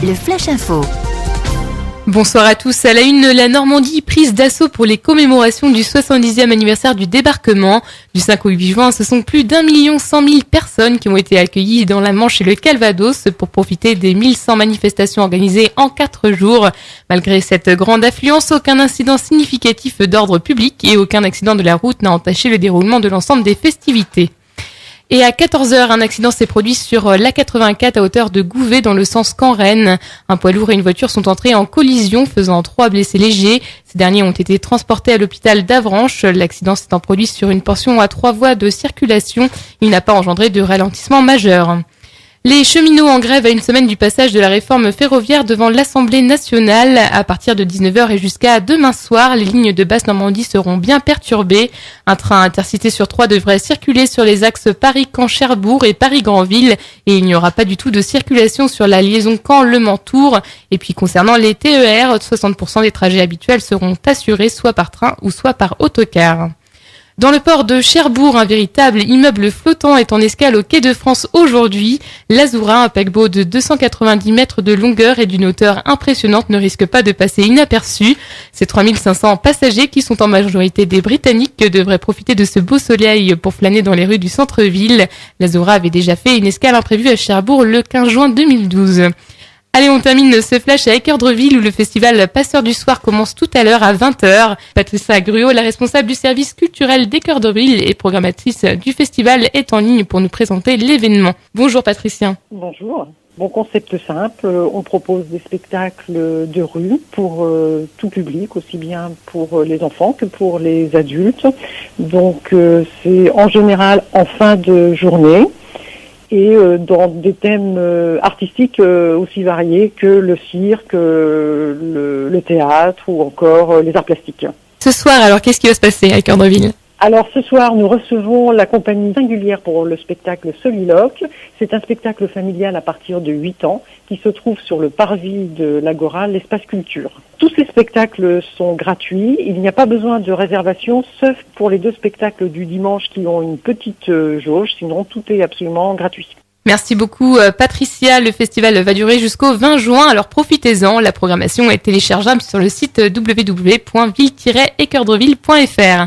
le Flash Info. Bonsoir à tous. À la une, la Normandie prise d'assaut pour les commémorations du 70e anniversaire du débarquement. Du 5 au 8 juin, ce sont plus d'1 100 000 personnes qui ont été accueillies dans la Manche et le Calvados pour profiter des 1100 manifestations organisées en 4 jours. Malgré cette grande affluence, aucun incident significatif d'ordre public et aucun accident de la route n'a entaché le déroulement de l'ensemble des festivités. Et à 14h, un accident s'est produit sur l'A84 à hauteur de Gouvet dans le sens Caen-Rennes. Un poids lourd et une voiture sont entrés en collision, faisant 3 blessés légers. Ces derniers ont été transportés à l'hôpital d'Avranches. L'accident s'étant produit sur une portion à 3 voies de circulation. Il n'a pas engendré de ralentissement majeur. Les cheminots en grève à une semaine du passage de la réforme ferroviaire devant l'Assemblée nationale. À partir de 19h et jusqu'à demain soir, les lignes de Basse-Normandie seront bien perturbées. Un train intercité sur 3 devrait circuler sur les axes Paris-Caen-Cherbourg et Paris-Granville. Et il n'y aura pas du tout de circulation sur la liaison Caen-Le Mans-Tours. Et puis concernant les TER, 60% des trajets habituels seront assurés soit par train ou soit par autocar. Dans le port de Cherbourg, un véritable immeuble flottant est en escale au quai de France aujourd'hui. L'Azura, un paquebot de 290 mètres de longueur et d'une hauteur impressionnante, ne risque pas de passer inaperçu. Ces 3500 passagers, qui sont en majorité des Britanniques, devraient profiter de ce beau soleil pour flâner dans les rues du centre-ville. L'Azura avait déjà fait une escale imprévue à Cherbourg le 15 juin 2012. Allez, on termine ce flash à Équeurdreville où le festival Passeurs du Soir commence tout à l'heure à 20h. Patricia Gruot, la responsable du service culturel d'Équeurdreville et programmatrice du festival, est en ligne pour nous présenter l'événement. Bonjour Patricia. Bonjour. Bon, concept simple, on propose des spectacles de rue pour tout public, aussi bien pour les enfants que pour les adultes. Donc c'est en général en fin de journée. Et dans des thèmes artistiques aussi variés que le cirque, le théâtre ou encore les arts plastiques. Ce soir, alors, qu'est-ce qui va se passer à Équeurdreville ? Alors ce soir, nous recevons la compagnie Singulière pour le spectacle Soliloque. C'est un spectacle familial à partir de 8 ans qui se trouve sur le parvis de l'Agora, l'espace culture. Tous ces spectacles sont gratuits, il n'y a pas besoin de réservation, sauf pour les 2 spectacles du dimanche qui ont une petite jauge, sinon tout est absolument gratuit. Merci beaucoup Patricia, le festival va durer jusqu'au 20 juin, alors profitez-en, la programmation est téléchargeable sur le site www.ville-équeurdreville.fr.